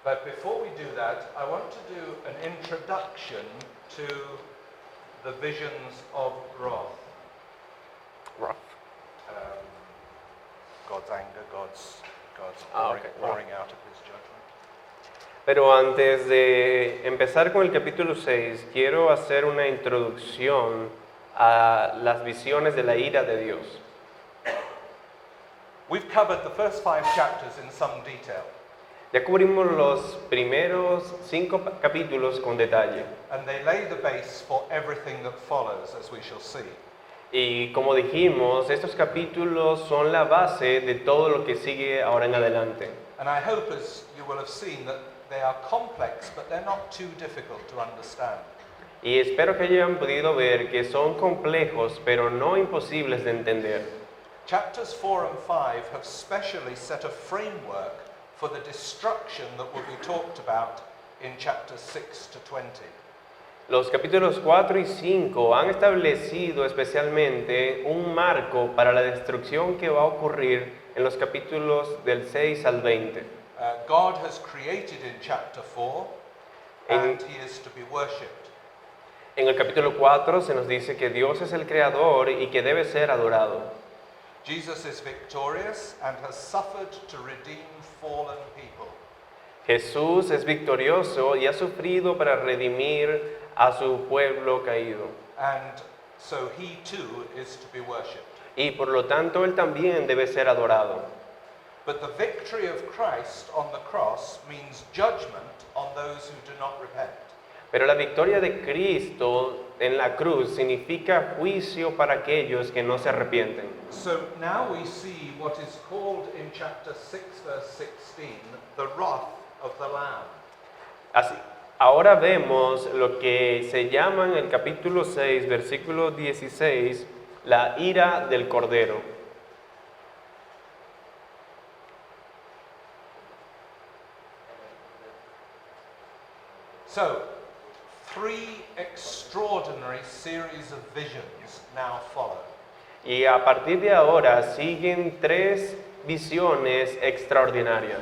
But before we do that, I want to do an introduction to the visions of wrath. Rough. God's anger, God's Okay, pouring out of his judgment. Pero antes de empezar con el capítulo 6, quiero hacer una introducción a las visiones de la ira de Dios. We've covered the first 5 chapters in some detail, Ya cubrimos los primeros 5 capítulos con detalle. and they lay the base for everything that follows, as we shall see. Y como dijimos, estos capítulos son la base de todo lo que sigue ahora en adelante. And I hope, as you will have seen, that they are complex, but they're not too difficult to understand. Y espero que hayan podido ver que son complejos, pero no imposibles de entender. Chapters 4 and 5 have specially set a framework for the destruction that will be talked about in chapters 6 to 20. Los capítulos 4 y 5 han establecido especialmente un marco para la destrucción que va a ocurrir en los capítulos del 6 al 20. God has created in chapter 4, and he is to be worshipped. En el capítulo 4 se nos dice que Dios es el creador y que debe ser adorado. Jesus is victorious and has suffered to redeem fallen people. Jesús es victorioso y ha sufrido para redimir a su pueblo caído. And so he too is to be worshipped. Y por lo tanto Él también debe ser adorado. But the victory of Christ on the cross means judgment on those who do not repent. Pero la victoria de Cristo en la cruz significa juicio para aquellos que no se arrepienten. So now we see what is called in chapter 6 verse 16 the wrath of the Lamb. Así, ahora vemos lo que se llama en el capítulo 6, versículo 16, la ira del Cordero. So, 3 extraordinary series of visions now follow. Y a partir de ahora siguen 3 visiones extraordinarias.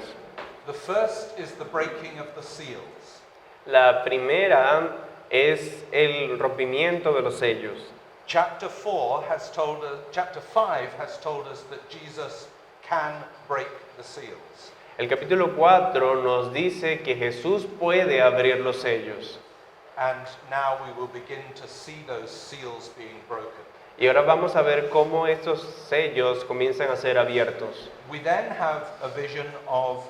The first is the breaking of the seals. La primera es el rompimiento de los sellos. Chapter 5 has told us that Jesus can break the seals. El capítulo 4 nos dice que Jesús puede abrir los sellos. And now we will begin to see those seals being broken. Y ahora vamos a ver cómo estos sellos comienzan a ser abiertos. We then have a vision of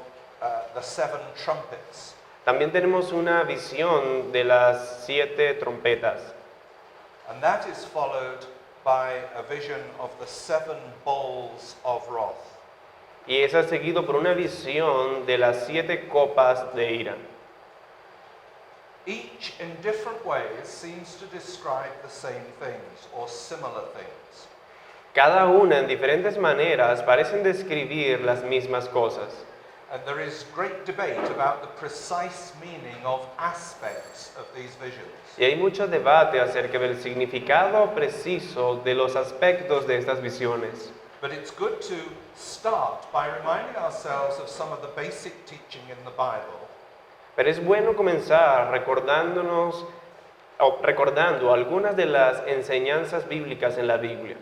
the 7 trumpets. También tenemos una visión de las 7 trompetas. And that is followed by a vision of the 7 bowls of wrath. Y esa es seguido por una visión de las 7 copas de ira. Each in different ways seems to describe the same things or similar things. Cada una en diferentes maneras parecen describir las mismas cosas. And there is great debate about the precise meaning of aspects of these visions. Y hay mucho debate acerca del significado preciso de los aspectos de estas visiones. But it's good to start by reminding ourselves of some of the basic teaching in the Bible. Pero es bueno comenzar recordando algunas de las enseñanzas bíblicas en la Biblia.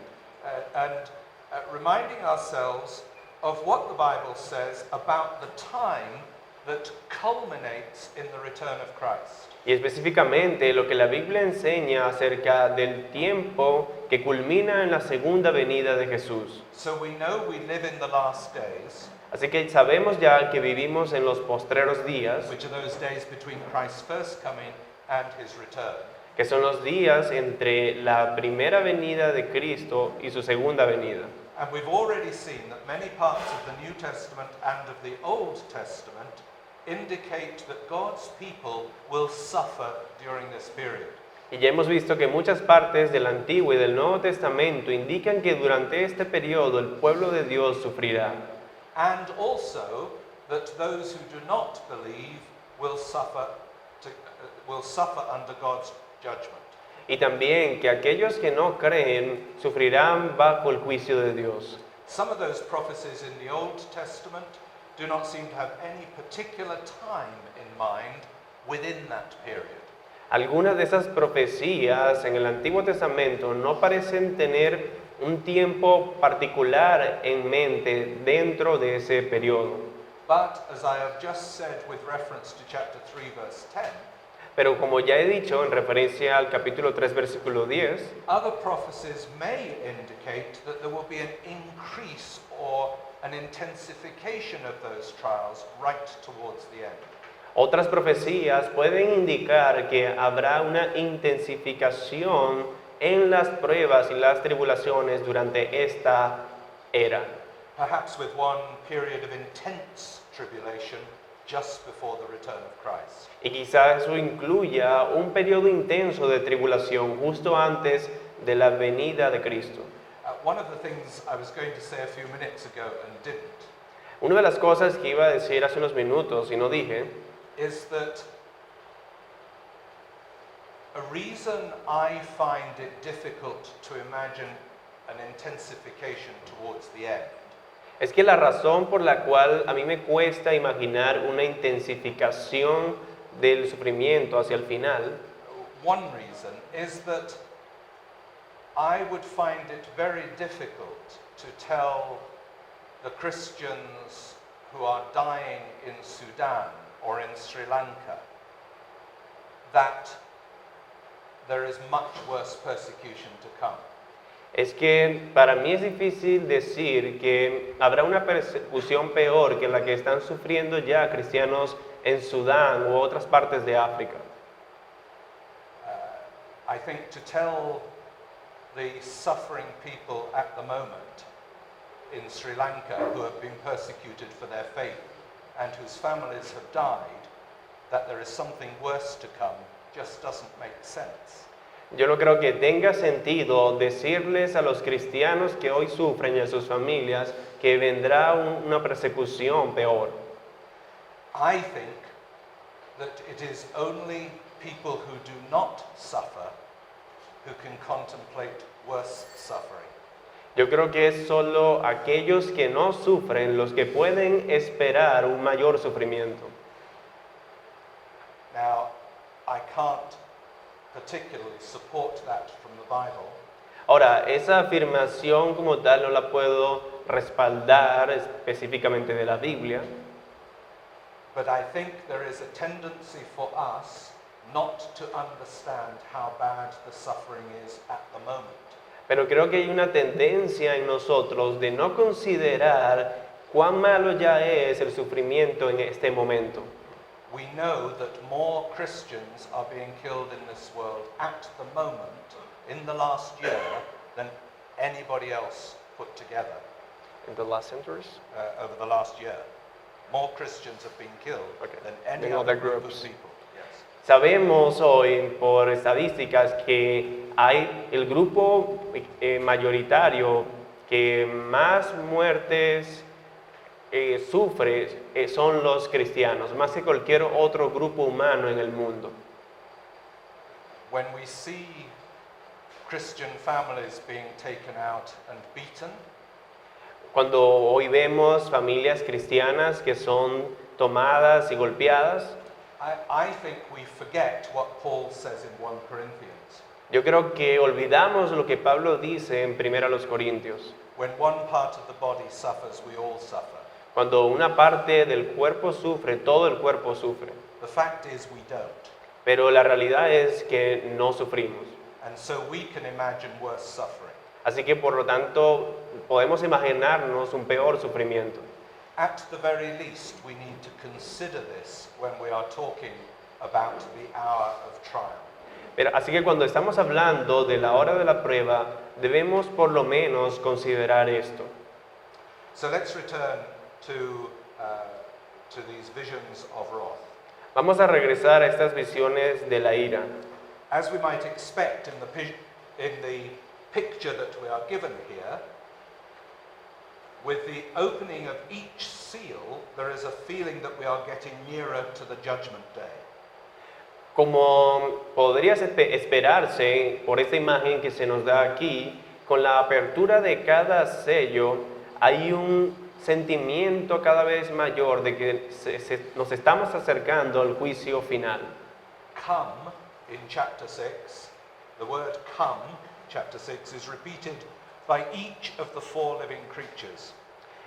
Reminding ourselves of what the Bible says about the time that culminates in the return of Christ. Y específicamente lo que la Biblia enseña acerca del tiempo que culmina en la segunda venida de Jesús. So we know we live in the last days, Así que sabemos ya que vivimos en los postreros días, which are those days between Christ's first coming and his return. que son los días entre la primera venida de Cristo y su segunda venida. And we've already seen that many parts of the New Testament and of the Old Testament indicate that God's people will suffer during this period. Y ya hemos visto que muchas partes del Antiguo y del Nuevo Testamento indican que durante este periodo el pueblo de Dios sufrirá. And also that those who do not believe will suffer under God's judgment. Y también que aquellos que no creen sufrirán bajo el juicio de Dios. Some of those prophecies in the Old Testament do not seem to have any particular time in mind within that period. Algunas de esas profecías en el Antiguo Testamento no parecen tener un tiempo particular en mente dentro de ese periodo. But as I have just said with reference to chapter 3 verse 10, Pero como ya he dicho en referencia al capítulo 3, versículo 10, other prophecies may indicate that there will be an increase or an intensification of those trials right towards the end. otras profecías pueden indicar que habrá una intensificación en las pruebas y las tribulaciones durante esta era. Perhaps with one period of intense tribulation just before the return of Christ. Y quizás eso incluya un periodo intenso de tribulación justo antes de la venida de Cristo. One of the things I was going to say a few minutes ago and didn't Una de las cosas que iba a decir hace unos minutos y no dije is that a reason I find it difficult to imagine an intensification towards the end es que la razón por la cual a mí me cuesta imaginar una intensificación del sufrimiento hacia el final, one reason is that I would find it very difficult to tell the Christians who are dying in Sudan or in Sri Lanka that there is much worse persecution to come. es que para mí es difícil decir que habrá una persecución peor que la que están sufriendo ya cristianos en Sudán u otras partes de África. I think to tell the suffering people at the moment in Sri Lanka who have been persecuted for their faith and whose families have died that there is something worse to come just doesn't make sense. Yo no creo que tenga sentido decirles a los cristianos que hoy sufren y a sus familias que vendrá una persecución peor. I think that it is only people who do not suffer who can contemplate worse suffering. Yo creo que es solo aquellos que no sufren los que pueden esperar un mayor sufrimiento. Now, I can't particularly support that from the Bible, Ahora, esa afirmación como tal no la puedo respaldar específicamente de la Biblia, but I think there is a tendency for us not to understand how bad the suffering is at the moment. pero creo que hay una tendencia en nosotros de no considerar cuán malo ya es el sufrimiento en este momento. We know that more Christians are being killed in this world at the moment, in the last year, than anybody else put together In the last centuries? over the last year. More Christians have been killed Okay. than any Than other other group of groups. people. Yes. Sabemos hoy por estadísticas que hay el grupo mayoritario que más muertes sufre son los cristianos, más que cualquier otro grupo humano en el mundo. When we see Christian families being taken out and beaten, Cuando hoy vemos familias cristianas que son tomadas y golpeadas, I think we forget what Paul says in 1 Corinthians. yo creo que olvidamos lo que Pablo dice en 1 Corintios. When one part of the body suffers, we all suffer. Cuando una parte del cuerpo sufre, todo el cuerpo sufre. The fact is we don't. Pero la realidad es que no sufrimos. And so we can imagine worse suffering. Así que por lo tanto podemos imaginarnos un peor sufrimiento. At the very least, we need to consider this when we are talking about the hour of trial. Pero, así que cuando estamos hablando de la hora de la prueba, debemos por lo menos considerar esto. So let's return to these visions of wrath. Vamos a regresar a estas visiones de la ira. As we might expect in the picture that we are given here, with the opening of each seal, there is a feeling that we are getting nearer to the judgment day. Como podría esperarse por esta imagen que se nos da aquí, con la apertura de cada sello hay un sentimiento cada vez mayor de que nos estamos acercando al juicio final. Come in chapter 6, the word come, chapter 6, is repeated by each of the 4 living creatures.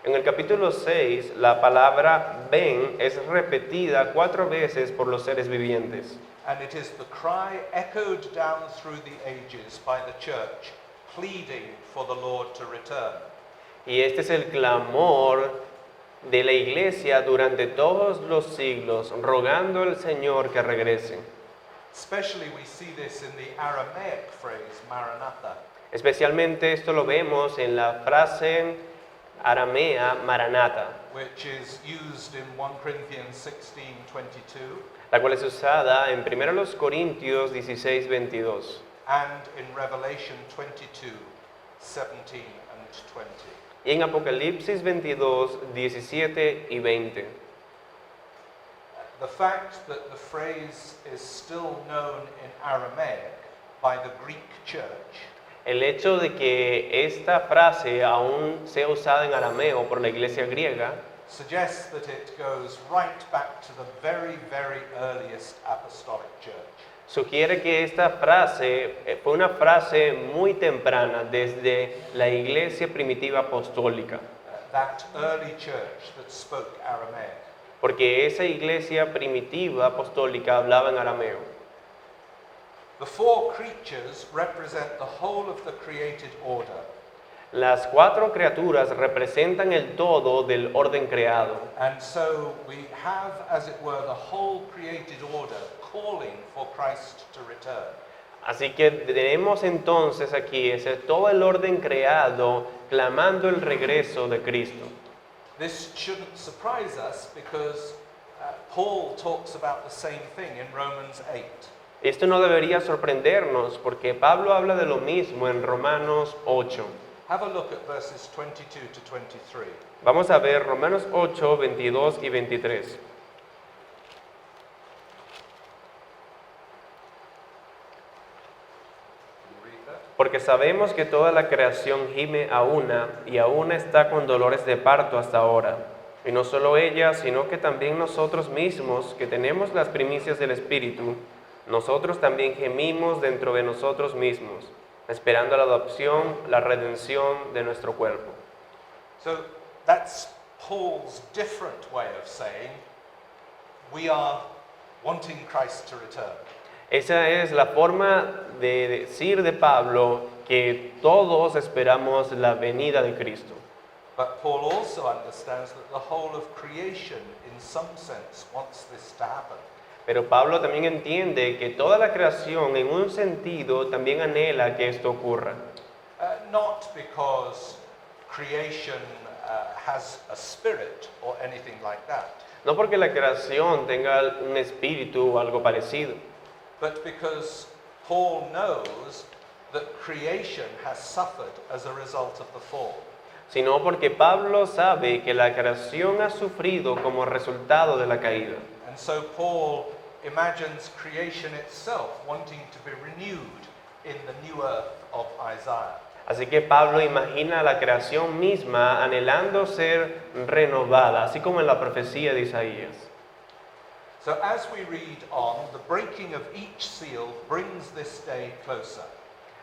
En el capítulo 6, la palabra ven es repetida 4 veces por los seres vivientes. And it is the cry echoed down through the ages by the church, pleading for the Lord to return. Y este es el clamor de la iglesia durante todos los siglos, rogando al Señor que regrese. Especially we see this in the Aramaic phrase, Maranatha. Especialmente esto lo vemos en la frase aramea Maranatha, Which is used in 1 Corinthians 16:22 la cual es usada en 1 Corintios 16:22 and in Revelation 22:17 and 20. y en Apocalipsis 22, 17 y 20. The fact that the phrase is still known in Aramaic by the Greek church El hecho de que esta frase aún sea usada en arameo por la iglesia griega suggests that it goes right back to the very, very earliest apostolic church. sugiere que esta frase fue una frase muy temprana desde la iglesia primitiva apostólica, That early church that spoke Aramaic. porque esa iglesia primitiva apostólica hablaba en arameo. The 4 creatures represent the whole of the created order, Las 4 criaturas representan el todo del orden creado. and so we have, as it were, the whole created order calling for Christ to return. Así que tenemos entonces aquí ese todo el orden creado clamando el regreso de Cristo. This shouldn't surprise us because Paul talks about the same thing in Romans 8. Esto no debería sorprendernos porque Pablo habla de lo mismo en Romanos 8. Have a look at verses 22 to 23. Vamos a ver Romanos 8, 22 y 23. Can you read that? Porque sabemos que toda la creación gime a una y aún está con dolores de parto hasta ahora. Y no solo ella, sino que también nosotros mismos, que tenemos las primicias del Espíritu, nosotros también gemimos dentro de nosotros mismos, esperando la adopción, la redención de nuestro cuerpo. So that's Paul's different way of saying we are wanting Christ to return. Esa es la forma de decir de Pablo que todos esperamos la venida de Cristo. But Paul also understands that the whole of creation, in some sense, wants this to happen. Pero Pablo también entiende que toda la creación en un sentido también anhela que esto ocurra. Not because creation has a spirit or anything like that, No porque la creación tenga un espíritu o algo parecido, but because Paul knows that creation has suffered as a result of the fall. sino porque Pablo sabe que la creación ha sufrido como resultado de la caída. And so Paul imagines creation itself wanting to be renewed in the new earth of Isaiah. Así que Pablo imagina la creación misma anhelando ser renovada, así como en la profecía de Isaías. So as we read on, the breaking of each seal brings this day closer.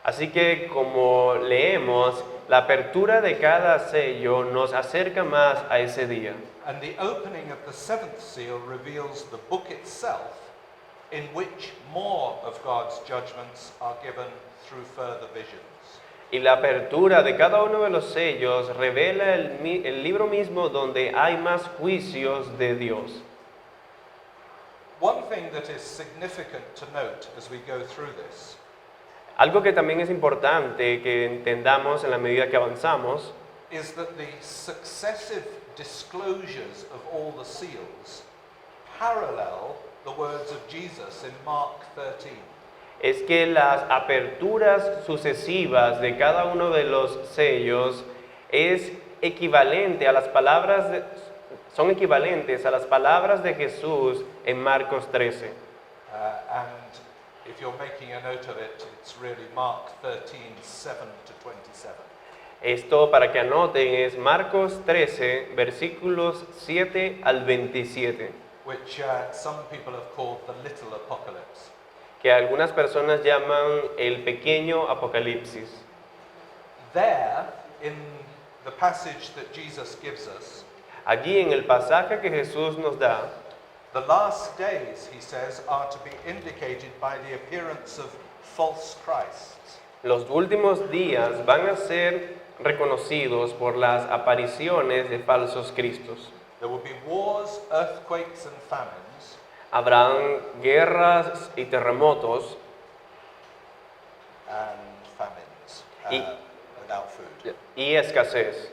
Así que como leemos, la apertura de cada sello nos acerca más a ese día. And the opening of the 7th seal reveals the book itself, in which more of God's judgments are given through further visions. Y la apertura de cada uno de los sellos revela el libro mismo donde hay más juicios de Dios. One thing that is significant to note as we go through this Algo que también es importante que entendamos en la medida que avanzamos is that the successive disclosures of all the seals parallel the words of Jesus in Mark 13. es que las aperturas sucesivas de cada uno de los sellos es equivalente a las palabras son equivalentes a las palabras de Jesús en Marcos 13. And if you're making a note of it, it's really Mark 13, 7 to 27. Esto, para que anoten, es Marcos 13, versículos 7 al 27, which some people have called the little apocalypse. que algunas personas llaman el pequeño Apocalipsis. There, in the passage that Jesus gives us, Allí en el pasaje que Jesús nos da, the last days, he says, are to be indicated by the appearance of false Christs. los últimos días van a ser reconocidos por las apariciones de falsos cristos. There will be wars, earthquakes, and famines, Habrán guerras y terremotos and famines Y- without food. y escasez.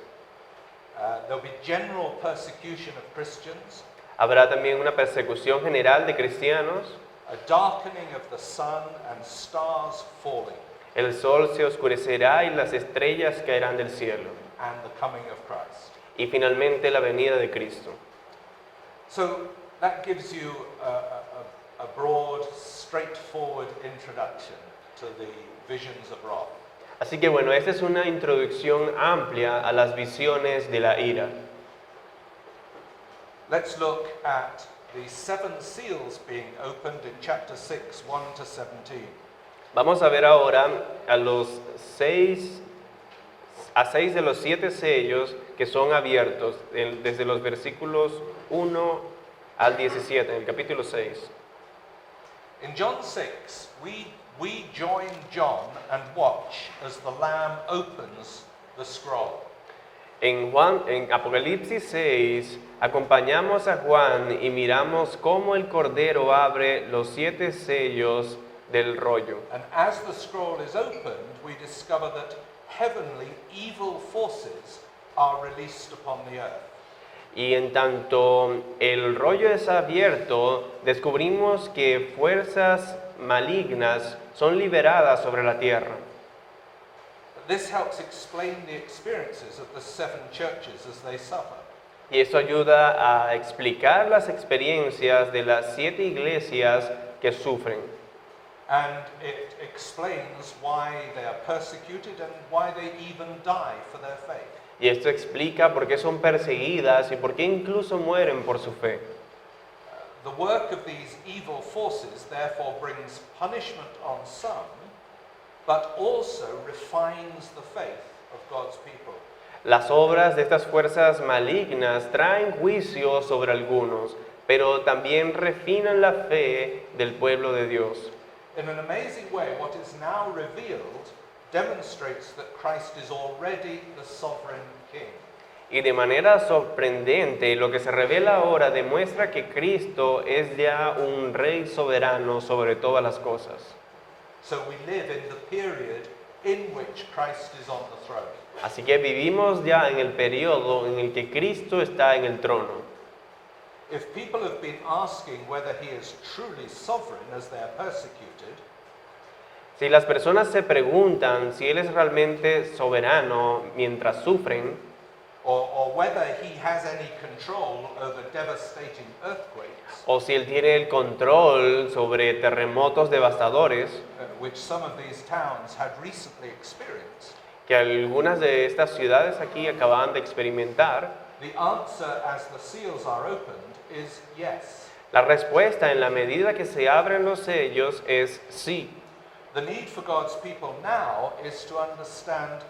There'll be general persecution of Christians, Habrá también una persecución general de cristianos. a darkening of the sun and stars falling, El sol se oscurecerá y las estrellas caerán del cielo. and the coming of Christ. Y finalmente la venida de Cristo. So that gives you a broad, straightforward introduction to the visions of wrath. Así que bueno, esta es una introducción amplia a las visiones de la ira. Let's look at the seven seals being opened in chapter 6, 1 to 17. Vamos a ver ahora a seis de los 7 sellos que son abiertos desde los versículos 1 al 17, en el capítulo 6. In John 6, we join John and watch as the Lamb opens the scroll. En Apocalipsis 6 acompañamos a Juan y miramos cómo el Cordero abre los 7 sellos del rollo. And as the scroll is opened, we discover that heavenly evil forces are released upon the earth. Y en tanto el rollo es abierto, descubrimos que fuerzas malignas son liberadas sobre la tierra. This helps explain the experiences of the seven churches as they suffer. Y eso ayuda a explicar las experiencias de las 7 iglesias que sufren. And it explains why they are persecuted and why they even die for their faith. Y esto explica por qué son perseguidas y por qué incluso mueren por su fe. The work of these evil forces therefore brings punishment on some, but also refines the faith of God's people. Las obras de estas fuerzas malignas traen juicio sobre algunos, pero también refinan la fe del pueblo de Dios. In an amazing way, what is now revealed demonstrates that Christ is already the sovereign king. Y de manera sorprendente, lo que se revela ahora demuestra que Cristo es ya un rey soberano sobre todas las cosas. So we live in the period in which Christ is on the throne. Así que vivimos ya en el periodo en el que Cristo está en el trono. If people have been asking whether he is truly sovereign as they are persecuted, Si las personas se preguntan si Él es realmente soberano mientras sufren, or whether he has any control over devastating earthquakes, o si Él tiene el control sobre terremotos devastadores, which some of these towns had recently experienced, que algunas de estas ciudades aquí acaban de experimentar, the answer as the seals are opened is yes. la respuesta en la medida que se abren los sellos es sí. The need for God's people now is to understand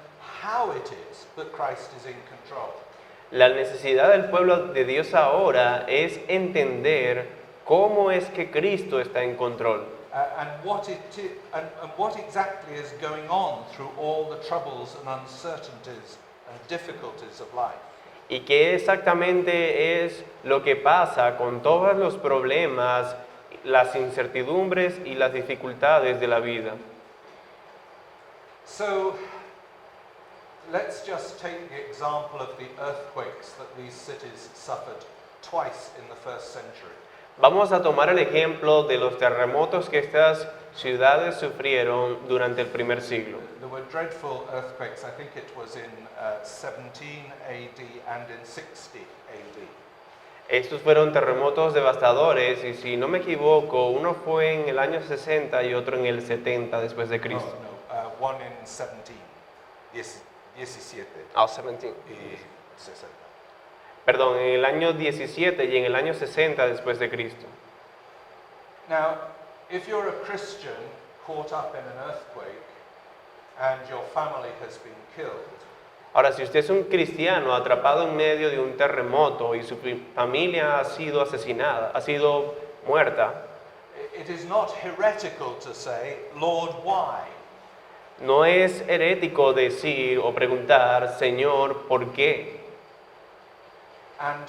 how it is that Christ is in control. La necesidad del pueblo de Dios ahora es entender cómo es que Cristo está en control And what exactly is going on through all the troubles and uncertainties and difficulties of life. y qué exactamente es lo que pasa con todos los problemas, las incertidumbres y las dificultades de la vida. So let's just take the example of the earthquakes that these cities suffered twice in the first century. Vamos a tomar el ejemplo de los terremotos que estas ciudades sufrieron durante el primer siglo. There were dreadful earthquakes. I think it was in 17 AD and in 60 AD. Estos fueron terremotos devastadores y si no me equivoco, uno fue en el año 60 y otro en el 70 después de Cristo. One in 17. Yes, 17 Oh, 17. y 60. Perdón, en el año 17 y en el año 60 después de Cristo. Now, if you're a Christian caught up in an earthquake and your family has been killed, Ahora, si usted es un cristiano atrapado en medio de un terremoto y su familia ha sido asesinada, ha sido muerta, it is not heretical to say, Lord, why? no es herético decir o preguntar, Señor, ¿por qué? And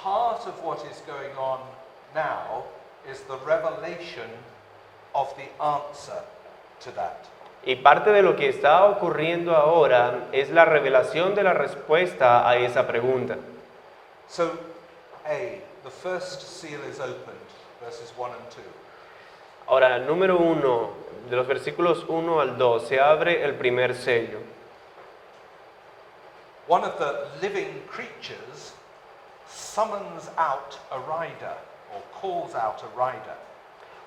part of what is going on now is the revelation of the answer to that. Y parte de lo que está ocurriendo ahora es la revelación de la respuesta a esa pregunta. So, the first seal is opened, verses 1 and 2. Ahora, número 1, de los versículos 1 al 2, se abre el primer sello. One of the living creatures summons out a rider, or calls out a rider.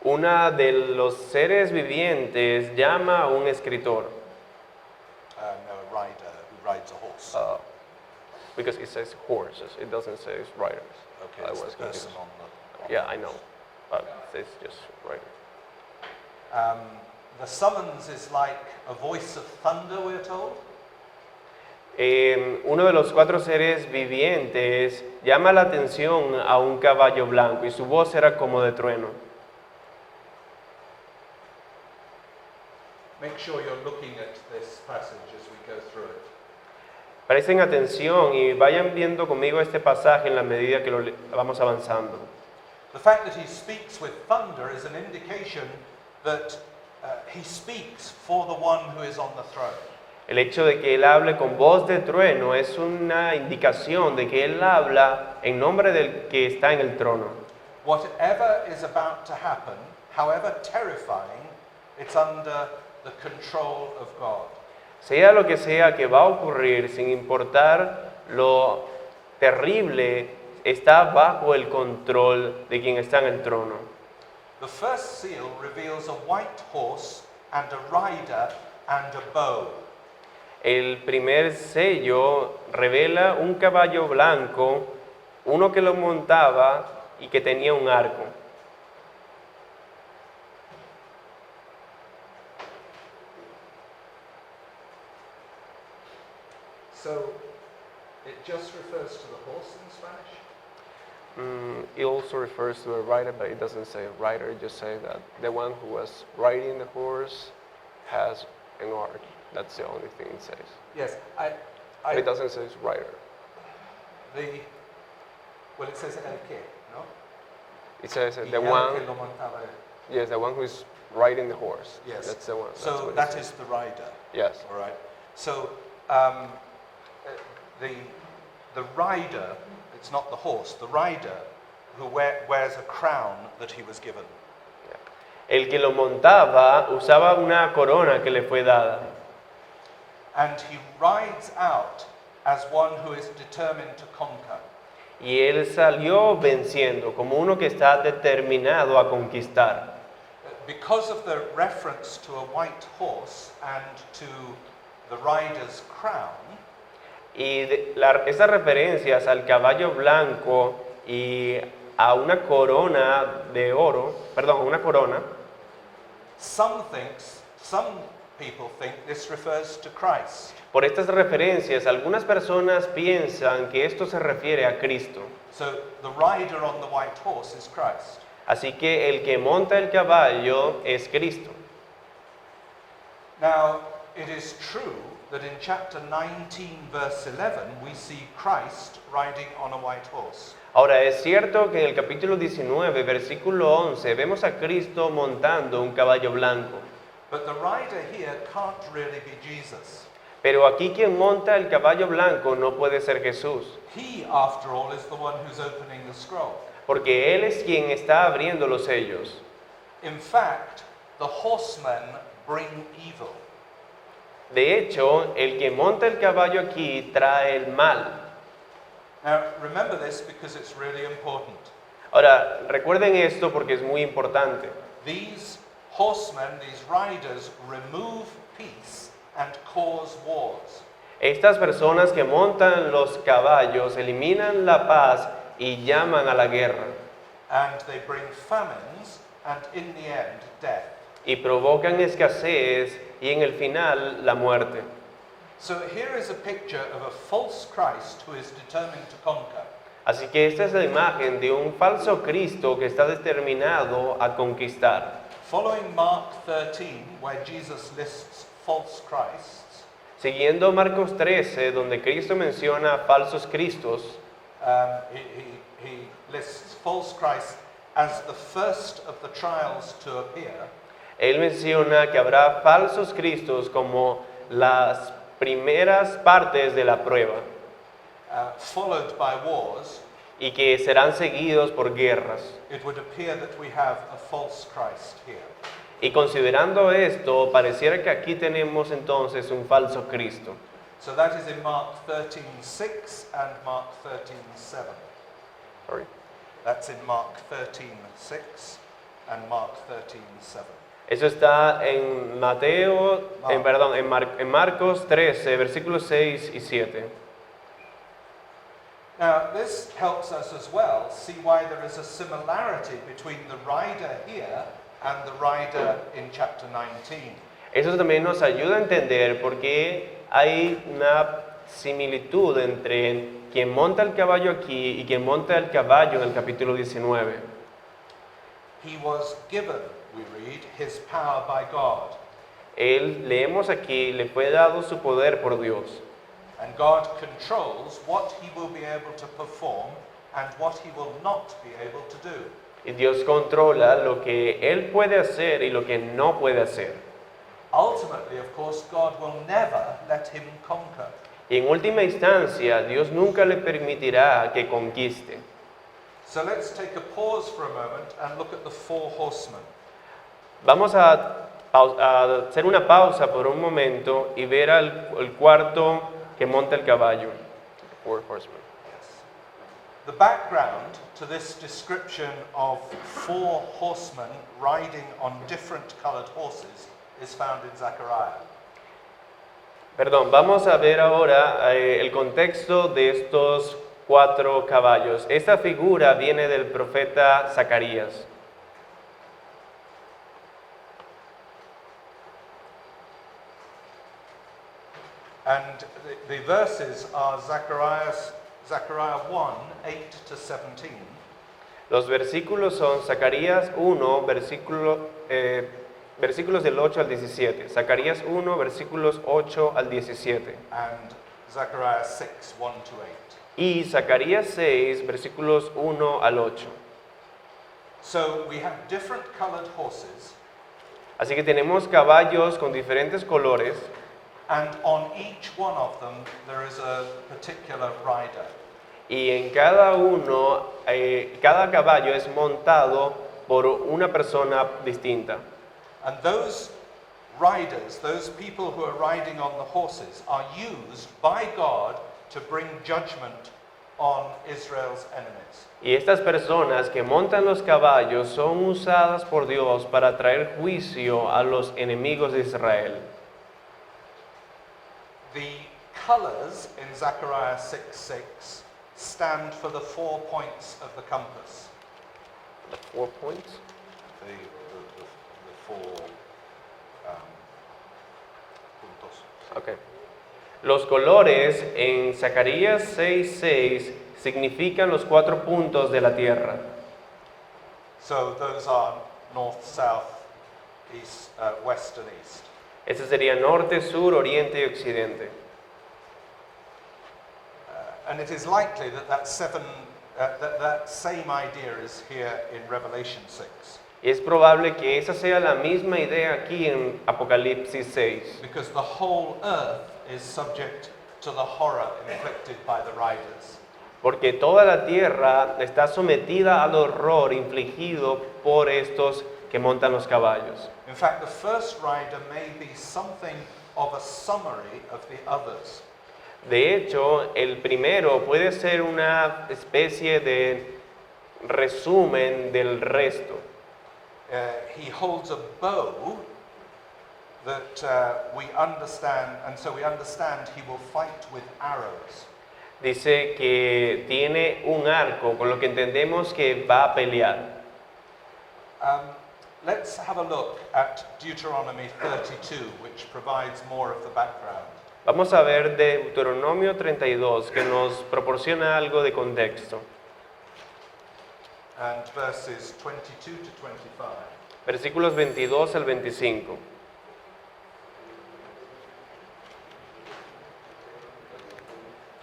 Una de los seres vivientes llama a un escritor. No, a rider who rides a horse. Because it says horses, it doesn't say riders. Okay, I it's was the person confused. on the... Yeah, I know, but it says just riders. The summons is like a voice of thunder, we're told. Uno de los 4 seres vivientes llama la atención a un caballo blanco y su voz era como de trueno. Make sure you're looking at this passage as we go through it. Presten atención y vayan viendo conmigo este pasaje en la medida que vamos avanzando. The fact that he speaks with thunder is an indication that he speaks for the one who is on the throne. El hecho de que él hable con voz de trueno es una indicación de que él habla en nombre del que está en el trono. Whatever is about to happen, however terrifying, it's under the control of God. Sea lo que sea que va a ocurrir, sin importar lo terrible, está bajo el control de quien está en el trono. The first seal reveals a white horse and a rider and a bow. El primer sello revela un caballo blanco, uno que lo montaba y que tenía un arco. So it just refers to the horse in Spanish? It also refers to a rider, but it doesn't say rider, it just says that the one who was riding the horse has an arc. That's the only thing it says. Yes, But it doesn't say rider. Well, it says el que, no? It says Y the el one, que lo montaba él. yes, the one who is riding the horse. Yes. That's the one. That's So what it that says. is the rider, Yes. all right? So the rider, it's not the horse, the rider who wears a crown that he was given. El que lo montaba usaba una corona que le fue dada. And he rides out as one who is determined to conquer. Y él salió venciendo, como uno que está determinado a conquistar. Because of the reference to a white horse and to the rider's crown, Y esas referencias al caballo blanco y a una corona de oro, perdón, una corona, some people think this refers to Christ. por estas referencias algunas personas piensan que esto se refiere a Cristo. So the rider on the white horse is Christ. Así que el que monta el caballo es Cristo. Now, it is true that in chapter 19, verse 11, we see Christ riding on a white horse. Ahora, es cierto que en el capítulo 19, versículo 11, vemos a Cristo montando un caballo blanco. But the rider here can't really be Jesus. Pero aquí quien monta el caballo blanco no puede ser Jesús, He, after all, is the one who's opening the scroll. porque Él es quien está abriendo los sellos. In fact, the horsemen bring evil. De hecho, el que monta el caballo aquí trae el mal. Now, remember this because it's really important. Ahora, recuerden esto porque es muy importante. These horsemen, these riders, remove peace and cause wars. Estas personas que montan los caballos eliminan la paz y llaman a la guerra and they bring famines and in the end death. y provocan escasez y en el final la muerte. So here is a picture of a false Christ who is determined to conquer. Así que esta es la imagen de un falso Cristo que está determinado a conquistar. Following Mark 13, where Jesus lists false Christs, Siguiendo Marcos 13, donde Cristo menciona falsos Cristos, he lists false Christ as the first of the trials to appear. él menciona que habrá falsos Cristos como las primeras partes de la prueba Followed by wars. y que serán seguidos por guerras. It would appear that we have a false Christ here. Y considerando esto, pareciera que aquí tenemos entonces un falso Cristo. So that is in Mark 13:6 and Mark 13:7. Sorry. That's in Mark 13:6 and Mark 13:7. Eso está en Mateo, en Marcos 13, versículos 6 y 7. Now, this helps us as well see why there is a similarity between the rider here and the rider in chapter 19. Eso también nos ayuda a entender por qué hay una similitud entre quien monta el caballo aquí y quien monta el caballo en el capítulo 19. He was given, we read, his power by God, Él, leemos aquí, le fue dado su poder por Dios. and God controls what he will be able to perform and what he will not be able to do. Y Dios controla lo que Él puede hacer y lo que no puede hacer. Ultimately, of course, God will never let him conquer. Y en última instancia, Dios nunca le permitirá que conquiste. So let's take a pause for a moment and look at the four horsemen. Vamos a hacer una pausa por un momento y ver al cuarto que monta el caballo. Four horsemen. The background to this description of four horsemen riding on different colored horses is found in Zechariah. Perdón, vamos a ver ahora el contexto de estos 4 caballos. Esta figura viene del profeta Zacarías. And the verses are Zechariah 1, 8 to 17. Los versículos son Zacarías 1, versículos del 8 al 17. Zacarías 1, versículos 8 al 17. And Zechariah 6, 1 to 8. Y Zacarías 6, versículos 1 al 8. So we have different colored horses, Así que tenemos caballos con diferentes colores and on each one of them there is a particular rider. y en cada uno, cada caballo es montado por una persona distinta. And those riders, those people who are riding on the horses, are used by God to bring judgment on Israel's enemies. Y estas personas que montan los caballos son usadas por Dios para traer juicio a los enemigos de Israel. The colors in Zechariah 6:6 stand for the 4 points of the compass. 4 points. The four puntos. Okay. Los colores en Zacarías 6:6 significan los 4 puntos de la tierra. So those are north, south, east, west, and east. Este sería norte, sur, oriente y occidente. And it is likely that that same idea is here in Revelation 6. Y es probable que esa sea la misma idea aquí en Apocalipsis 6. Because the whole earth is subject to the horror inflicted by the riders. Porque toda la tierra está sometida al horror infligido por estos que montan los caballos. In fact, the first rider may be something of a summary of the others. De hecho, el primero puede ser una especie de resumen del resto. He holds a bow that we understand, and so we understand he will fight with arrows. Dice que tiene un arco, con lo que entendemos que va a pelear. Let's have a look at Deuteronomy 32, which provides more of the background. Vamos a ver Deuteronomio 32, que nos proporciona algo de contexto. And verses 22 to 25. Versículos 22 al 25.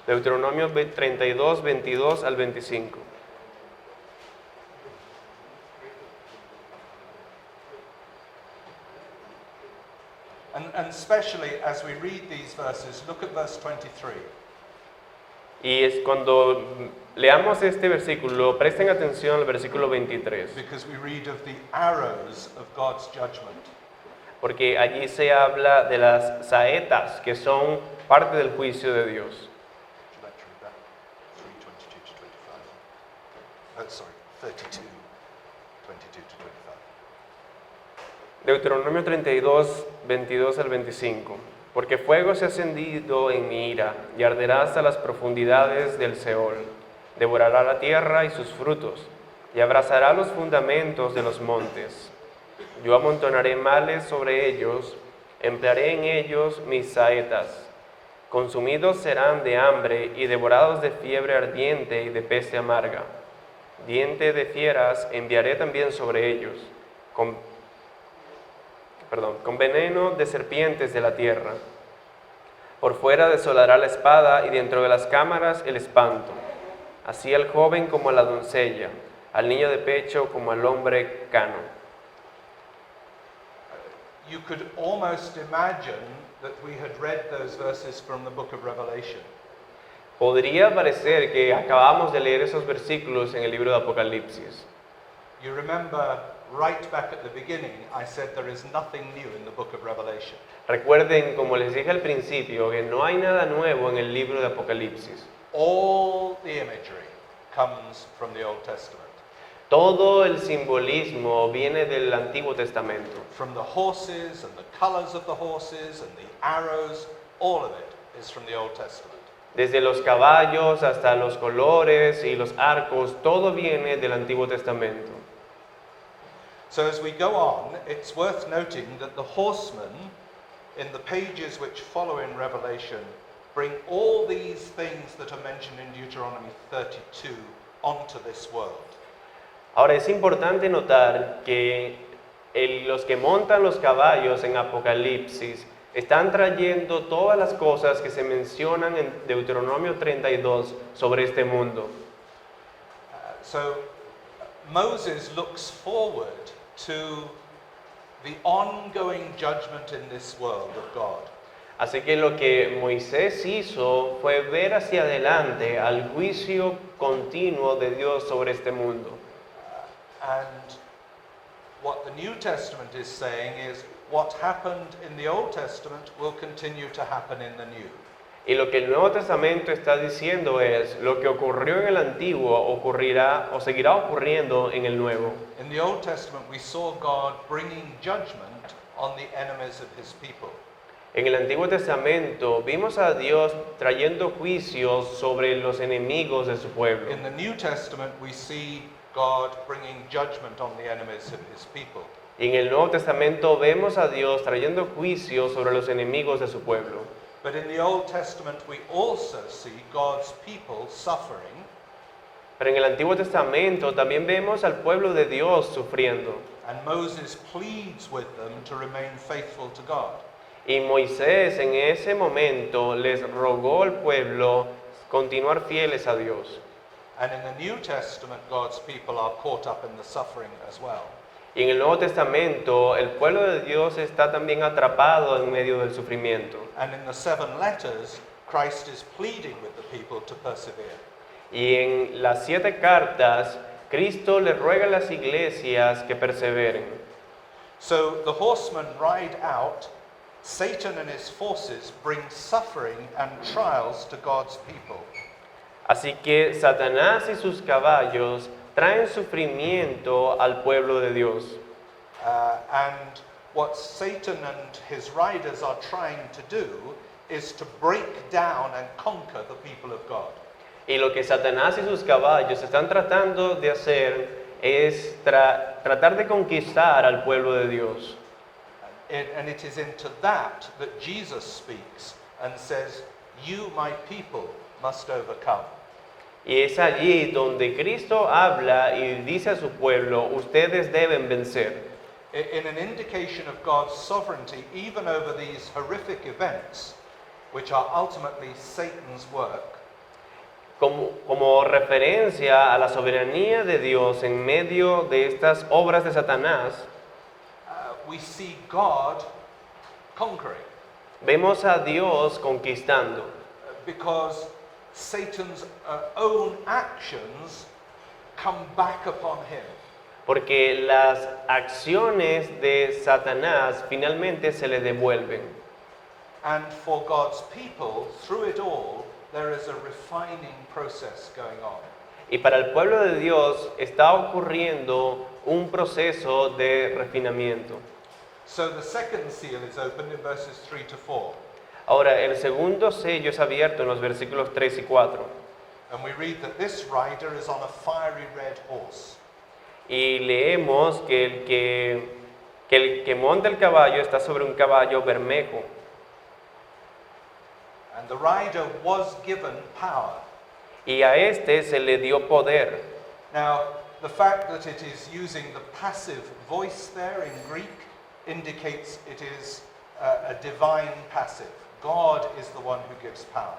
Deuteronomio 32, 22 al 25. And especially as we read these verses, look at verse 23. Y es cuando leamos este versículo, presten atención al versículo 23, Because we read of the arrows of God's judgment. porque allí se habla de las saetas que son parte del juicio de Dios. Would you like to read that? 3:22 to 25. Oh, sorry, 32, 22 to 25. Deuteronomio 32, 22 al 25. Porque fuego se ha encendido en mi ira y arderá hasta las profundidades del Seol. Devorará la tierra y sus frutos y abrazará los fundamentos de los montes. Yo amontonaré males sobre ellos, emplearé en ellos mis saetas. Consumidos serán de hambre y devorados de fiebre ardiente y de peste amarga. Diente de fieras enviaré también sobre ellos, con veneno de serpientes de la tierra. Por fuera desolará la espada y dentro de las cámaras el espanto. Así al joven como a la doncella, al niño de pecho como al hombre cano. You could almost imagine that we had read those verses from the book of Revelation. Podría parecer que acabamos de leer esos versículos en el libro de Apocalipsis. You remember right back at the beginning, I said there is nothing new in the book of Revelation. Recuerden, como les dije al principio, que no hay nada nuevo en el libro de Apocalipsis. All the imagery comes from the Old Testament. Todo el simbolismo viene del Antiguo Testamento. From the horses and the colors of the horses and the arrows, all of it is from the Old Testament. Desde los caballos hasta los colores y los arcos, todo viene del Antiguo Testamento. So as we go on, it's worth noting that the horsemen in the pages which follow in Revelation bring all these things that are mentioned in Deuteronomy 32 onto this world. Ahora es importante notar que los que montan los caballos en Apocalipsis están trayendo todas las cosas que se mencionan en Deuteronomio 32 sobre este mundo. So Moses looks forward to the ongoing judgment in this world of God. Así que lo que Moisés hizo fue ver hacia adelante al juicio continuo de Dios sobre este mundo. And what the New Testament is saying is what happened in the Old Testament will continue to happen in the New. Y lo que el Nuevo Testamento está diciendo es, lo que ocurrió en el Antiguo ocurrirá o seguirá ocurriendo en el Nuevo. In the Old Testament we saw God bringing judgment on the enemies of his people. En el Antiguo Testamento vimos a Dios trayendo juicios sobre los enemigos de su pueblo. In the New Testament we see God bringing judgment on the enemies of his people. Y en el Nuevo Testamento vemos a Dios trayendo juicios sobre los enemigos de su pueblo. But in the Old Testament we also see God's people suffering. Pero en el Antiguo Testamento también vemos al pueblo de Dios sufriendo. And Moses pleads with them to remain faithful to God. Y Moisés en ese momento les rogó al pueblo continuar fieles a Dios. And in the New Testament, God's people are caught up in the suffering as well. Y en el Nuevo Testamento el pueblo de Dios está también atrapado en medio del sufrimiento. And in the 7 letters, Christ is pleading with the people to persevere. Y en las 7 cartas, Cristo le ruega a las iglesias que perseveren. So the horsemen ride out. Satan and his forces bring suffering and trials to God's people. Así que Satanás y sus caballos traen sufrimiento al pueblo de Dios. And what Satan and his riders are trying to do is to break down and conquer the people of God. Y lo que Satanás y sus caballos están tratando de hacer es tratar de conquistar al pueblo de Dios. And it is into that Jesus speaks and says, you, my people, must overcome. Y es allí donde Cristo habla y dice a su pueblo, ustedes deben vencer. In an indication of God's sovereignty, even over these horrific events, which are ultimately Satan's work, Como referencia a la soberanía de Dios en medio de estas obras de Satanás, we see God conquering. vemos a Dios conquistando. Because Satan's own actions come back upon him. Porque las acciones de Satanás finalmente se le devuelven. And for God's people, through it all, there is a refining process going on. Y para el pueblo de Dios está ocurriendo un proceso de refinamiento. So the second seal is opened in verses 3 to 4. Ahora, el segundo sello es abierto en los versículos 3 y 4. And we read that this rider is on a fiery red horse. Y leemos que el que monta el caballo está sobre un caballo bermejo. And the rider was given power. Y a este se le dio poder. Now, the fact that it is using the passive voice there in Greek indicates it is a divine passive. God is the one who gives power.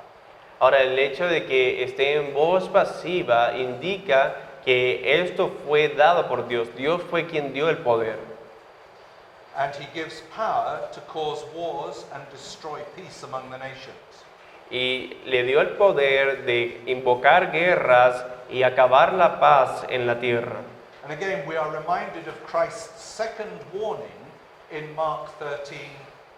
Ahora, el hecho de que esté en voz pasiva indica que esto fue dado por Dios. Dios fue quien dio el poder. And he gives power to cause wars and destroy peace among the nations. Y le dio el poder de invocar guerras y acabar la paz en la tierra. And again, we are reminded of Christ's second warning in Mark 13,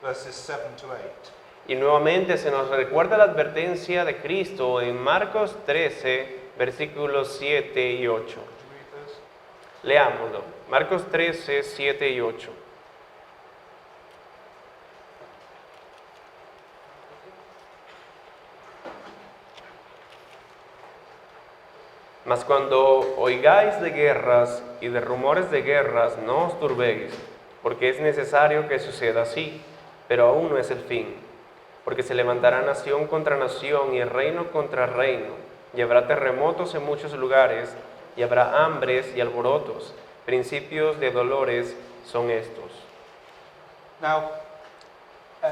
verses 7 to 8. Y nuevamente se nos recuerda la advertencia de Cristo en Marcos 13, versículos 7 y 8. Could you read those? Leámoslo. Marcos 13, 7 y 8. Mas cuando oigáis de guerras y de rumores de guerras, no os turbéis, porque es necesario que suceda así, pero aún no es el fin. Porque se levantará nación contra nación y reino contra reino, y habrá terremotos en muchos lugares, y habrá hambres y alborotos. Principios de dolores son estos. Now,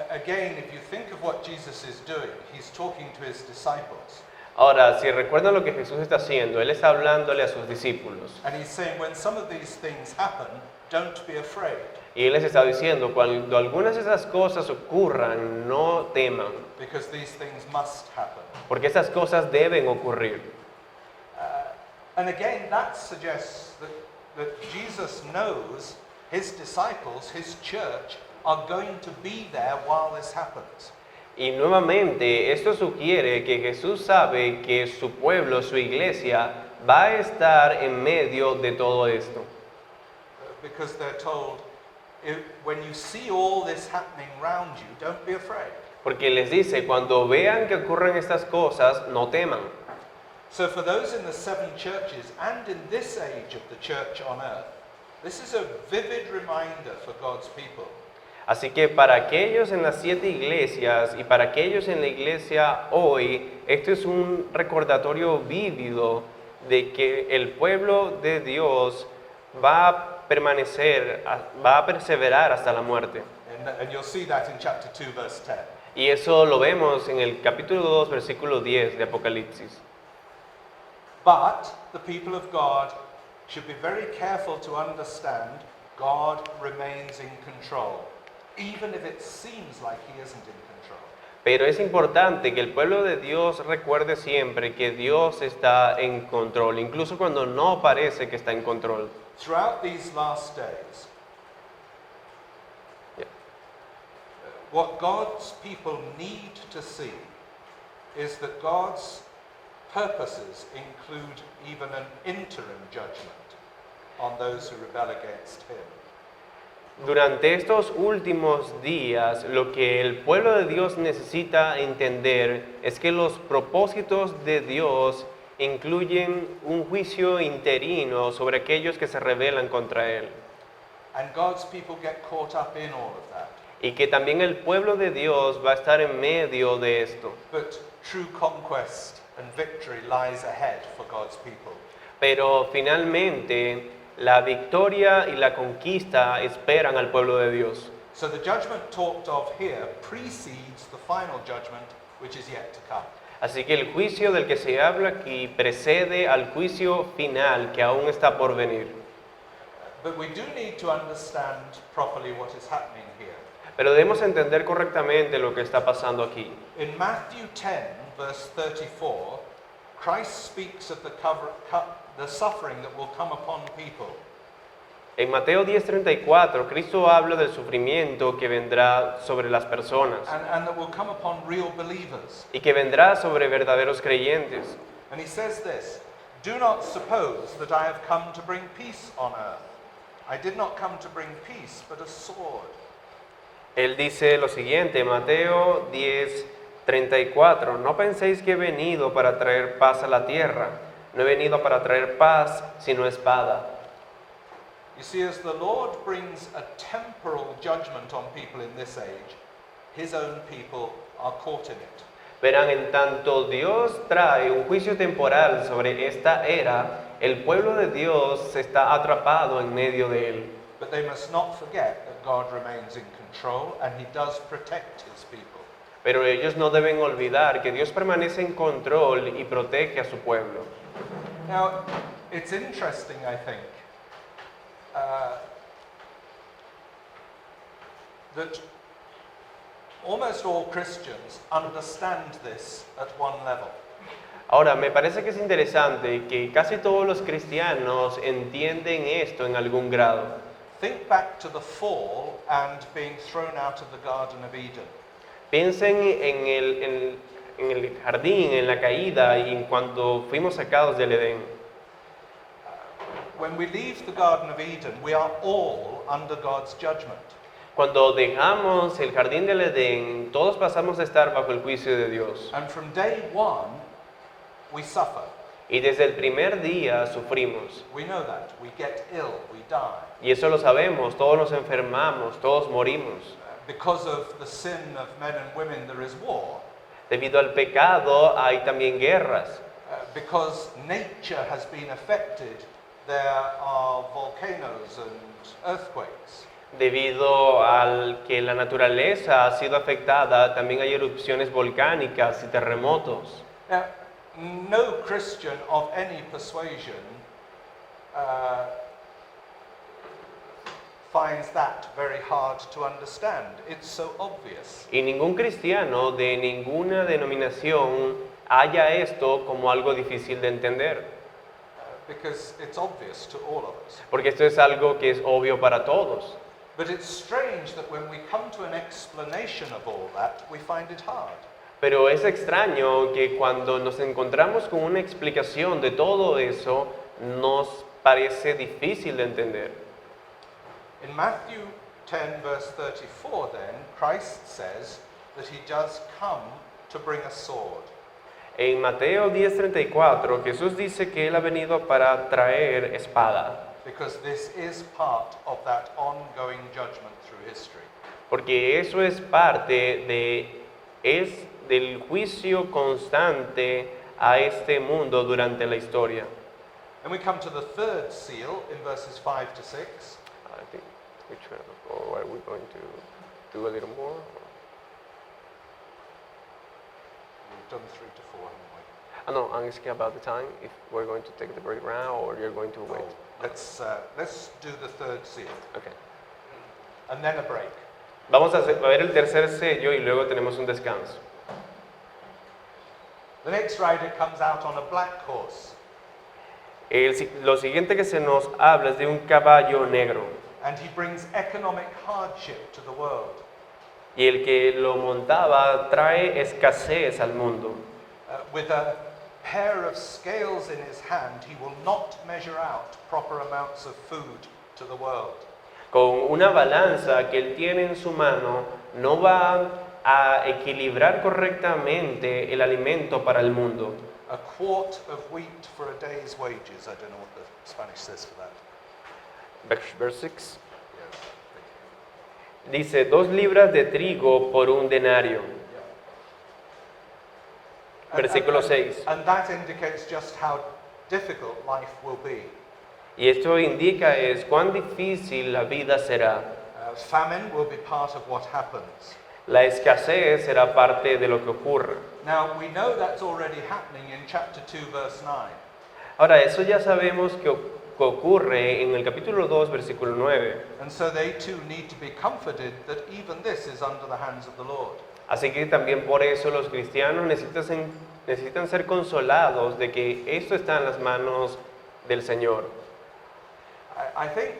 again, if you think of what Jesus is doing, he's talking to his disciples. Ahora, si recuerdan lo que Jesús está haciendo, Él está hablándole a sus discípulos. And he's saying, when some of these things happen, don't be afraid. Y Él les está diciendo, cuando algunas de esas cosas ocurran, no teman, Because these things must happen. porque esas cosas deben ocurrir. And again, that suggests that Jesus knows his disciples, his church, are going to be there while this happens. Y nuevamente, esto sugiere que Jesús sabe que su pueblo, su iglesia, va a estar en medio de todo esto. Because they're told, when you see all this happening around you, don't be afraid. Porque les dice, cuando vean que ocurren estas cosas, no teman. So for those in the seven churches and in this age of the church on earth, this is a vivid reminder for God's people. Así que para aquellos en las 7 iglesias y para aquellos en la iglesia hoy, esto es un recordatorio vívido de que el pueblo de Dios va a permanecer, va a perseverar hasta la muerte. And you'll see that in chapter 2, verse 10. Y eso lo vemos en el capítulo 2, versículo 10 de Apocalipsis. But the people of God should be very careful to understand God remains in control, even if it seems like he isn't in control. Pero es importante que el pueblo de Dios recuerde siempre que Dios está en control, incluso cuando no parece que está en control. Throughout these last days, Yeah. what God's people need to see is that God's purposes include even an interim judgment on those who rebel against him. Durante estos últimos días, lo que el pueblo de Dios necesita entender es que los propósitos de Dios incluyen un juicio interino sobre aquellos que se rebelan contra Él. And God's people get caught up in all of that. Y que también el pueblo de Dios va a estar en medio de esto. But true conquest and victory lies ahead for God's people. Pero finalmente, la victoria y la conquista esperan al pueblo de Dios. So the judgment talked of here precedes the final judgment which is yet to come. Así que el juicio del que se habla aquí precede al juicio final que aún está por venir. But we do need to understand properly what is happening here. Pero debemos entender correctamente lo que está pasando aquí. In Matthew 10, verse 34, Christ speaks of the suffering that will come upon people. En Mateo 10:34, Cristo habla del sufrimiento que vendrá sobre las personas And that will come upon real believers. y que vendrá sobre verdaderos creyentes. And he says this, "Do not suppose that I have come to bring peace on earth. I did not come to bring peace, but a sword." Él dice lo siguiente, Mateo 10:34, no penséis que he venido para traer paz a la tierra, no he venido para traer paz, sino espada. You see, as the Lord brings a temporal judgment on people in this age, his own people are caught in it. Verán, en tanto Dios trae un juicio temporal sobre esta era, el pueblo de Dios está atrapado en medio de él. But they must not forget that God remains in control and he does protect his people. Pero ellos no deben olvidar que Dios permanece en control y protege a su pueblo. Now, it's interesting, I think, that almost all Christians understand this at one level. Ahora, me parece que es interesante que casi todos los cristianos entienden esto en algún grado. Think back to the fall and being thrown out of the Garden of Eden. Piensen en el jardín, en la caída y en cuando fuimos sacados del Edén. When we leave the Garden of Eden, we are all under God's judgment. Cuando dejamos el jardín del Edén, todos pasamos a estar bajo el juicio de Dios. And from day one, we suffer. Y desde el primer día sufrimos. We know that. We get ill, we die. Y eso lo sabemos, todos nos enfermamos, todos morimos. Because of the sin of men and women, there is war. Debido al pecado hay también guerras. Because nature has been affected, there are volcanoes and earthquakes. Debido al que la naturaleza ha sido afectada, también hay erupciones volcánicas y terremotos. Now, no Christian of any persuasion finds that very hard to understand. It's so obvious. Y ningún cristiano de ninguna denominación halla esto como algo difícil de entender. Because it's obvious to all of us. Porque esto es algo que es obvio para todos. But it's strange that when we come to an explanation of all that, we find it hard. Pero es extraño que cuando nos encontramos con una explicación de todo eso, nos parece difícil de entender. In Matthew 10, verse 34, then, Christ says that he does come to bring a sword. En Mateo 10:34, Jesús dice que Él ha venido para traer espada. Because this is part of that ongoing judgment through history. Porque eso es parte del juicio constante a este mundo durante la historia. And we come to the third seal in verses 5 to 6. I think, which one, or are we going to do a little more? We've done 3 to 4, haven't we? No, I'm asking about the time, if we're going to take the break now or you're going to wait. Oh, let's do the third seal Okay. and then a break. Vamos a ver el tercer sello y luego tenemos un descanso. The next rider comes out on a black horse, Lo siguiente que se nos habla es de un caballo negro. and he brings economic hardship to the world. Y el que lo montaba trae escasez al mundo. With a pair of scales in his hand, he will not measure out proper amounts of food to the world. Con una balanza que él tiene en su mano, no va a equilibrar correctamente el alimento para el mundo. A quart of wheat for a day's wages. I don't know what the Spanish says for that. Verse 6. Yes, thank Dice, 2 libras de trigo por un denario. you. Versículo 6. And that indicates just how difficult life will be. Y esto indica es cuán difícil la vida será. Famine will be part of what happens. La escasez será parte de lo que ocurre. Now, we know that's already happening in chapter 2, verse 9. Ahora, eso ya sabemos que ocurre en el capítulo 2, versículo 9. And so they too need to be comforted that even this is under the hands of the Lord. Así que también por eso los cristianos necesitan ser consolados de que esto está en las manos del Señor. I think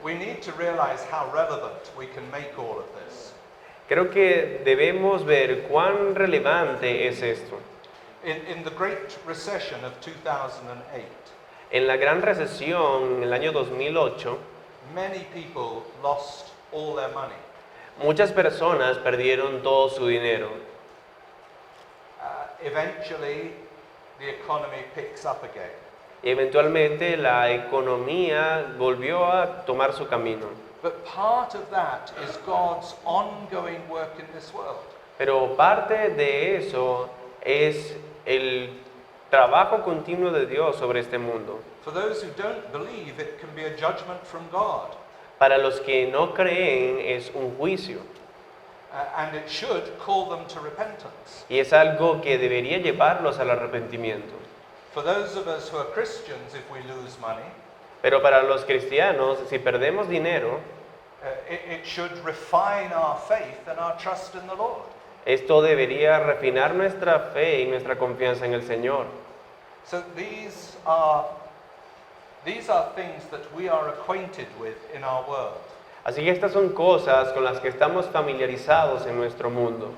we need to realize how relevant we can make all of this. Creo que debemos ver cuán relevante es esto. In the Great Recession of 2008, En la gran recesión en el año 2008, many people lost all their money. muchas personas perdieron todo su dinero. Eventually, the economy picks up again. Y eventualmente la economía volvió a tomar su camino. But part of that is God's ongoing work in this world. Pero parte de eso es el trabajo continuo de Dios sobre este mundo. For those who don't believe, it can be a judgment from God. Para los que no creen es un juicio. And it should call them to repentance. Y es algo que debería llevarlos al arrepentimiento. For those of us who are Christians, if we lose money, Pero para los cristianos, si perdemos dinero, it should refine our faith and our trust in the Lord. esto debería refinar nuestra fe y nuestra confianza en el Señor. So these are things that we are acquainted with in our world. Así que estas son cosas con las que estamos familiarizados en nuestro mundo.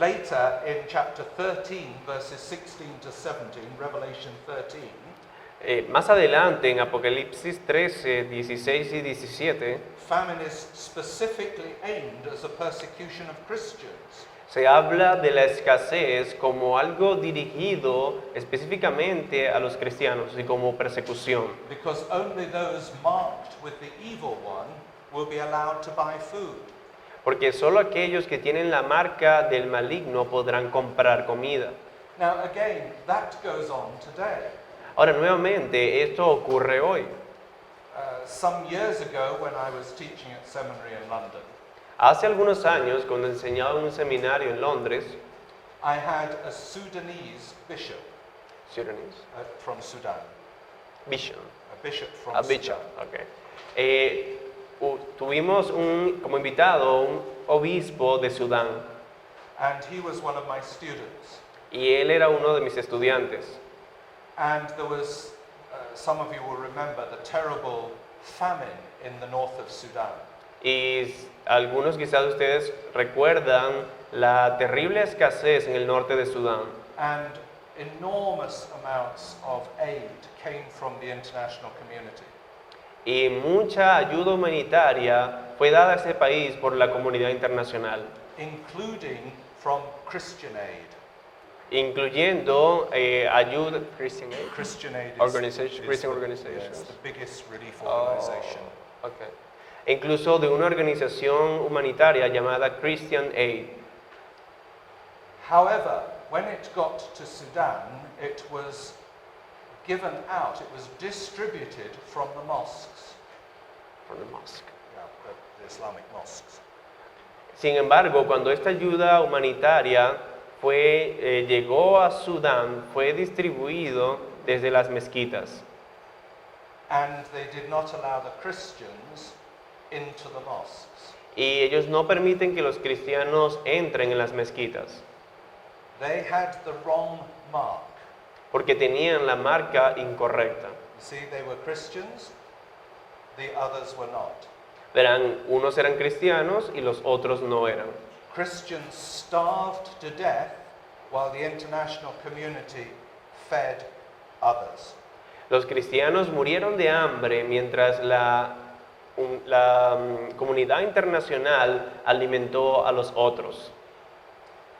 Later in chapter 13, verses 16 to 17, Revelation 13, Más adelante, en Apocalipsis 13, 16 y 17, famine is specifically aimed as a persecution of Christians. se habla de la escasez como algo dirigido específicamente a los cristianos y como persecución. Because only those marked with the evil one will be allowed to buy food. Porque solo aquellos que tienen la marca del maligno podrán comprar comida. Now again, that goes on today. Ahora, nuevamente, esto ocurre hoy. Some years ago, when I was teaching at seminary in London, Hace algunos años, cuando enseñaba en un seminario en Londres, I had a Sudanese bishop from Sudan. Bishop. A bishop from A Sudan. bishop, okay. Tuvimos como invitado un obispo de Sudán And he was one of my students. y él era uno de mis estudiantes. And there was, some of you will remember, the terrible famine in the north of Sudan. Y algunos quizás ustedes recuerdan la terrible escasez en el norte de Sudán. And enormous amounts of aid came from the international community. Y mucha ayuda humanitaria fue dada a ese país por la comunidad internacional, Including from Christian Aid. incluyendo ayuda Christian Aid? Christian Aid is, Organization, Christian the, organizations. yes, the biggest relief Oh, organization. okay. Incluso de una organización humanitaria llamada Christian Aid. However, when it got to Sudan, it was given out, it was distributed from the mosques, From the mosque. the Islamic mosques. Sin embargo, cuando esta ayuda humanitaria llegó a Sudán, fue distribuido desde las mezquitas. And they did not allow the Christians into the mosques. Y ellos no permiten que los cristianos entren en las mezquitas, They had the wrong mark. porque tenían la marca incorrecta. You see, they were Christians, the others were not. Verán, unos eran cristianos y los otros no eran. Christians starved to death while the international community fed others. Los cristianos murieron de hambre mientras la la comunidad internacional alimentó a los otros.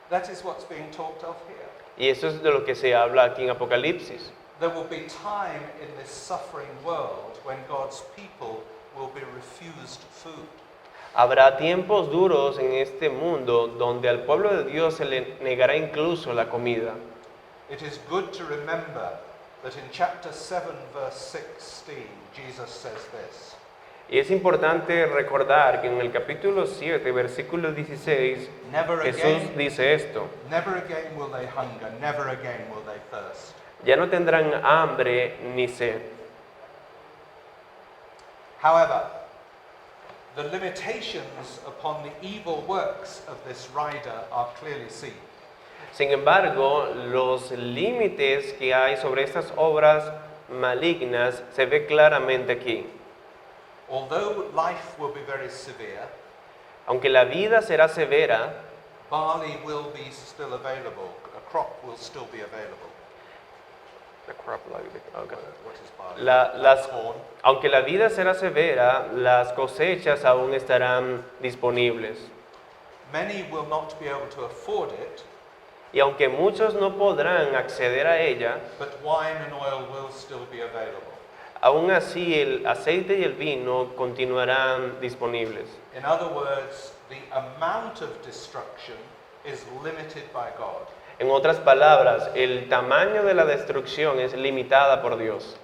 That is what's being talked of here. Y eso es de lo que se habla aquí en Apocalipsis. There will be time in this suffering world when God's people will be refused food. Habrá tiempos duros en este mundo donde al pueblo de Dios se le negará incluso la comida. It is good to remember that in chapter 7, verse 16, Jesus says this. Y es importante recordar que en el capítulo 7, versículo 16, Never Jesús again, dice esto: never again will they hunger, never again will they thirst. ya no tendrán hambre ni sed. However, the limitations upon the evil works of this rider are clearly seen. Sin embargo, los límites que hay sobre estas obras malignas se ve claramente aquí. Although life will be very severe, Aunque la vida será severa, barley will be still available, a crop will still be available. What is barley? Corn. aunque la vida será severa, las cosechas aún estarán disponibles. Many will not be able to afford it, Y aunque muchos no podrán acceder a ella, but wine and oil will still be available. aún así el aceite y el vino continuarán disponibles. In other words, the amount of destruction is limited by God. En otras palabras, el tamaño de la destrucción es limitada por Dios.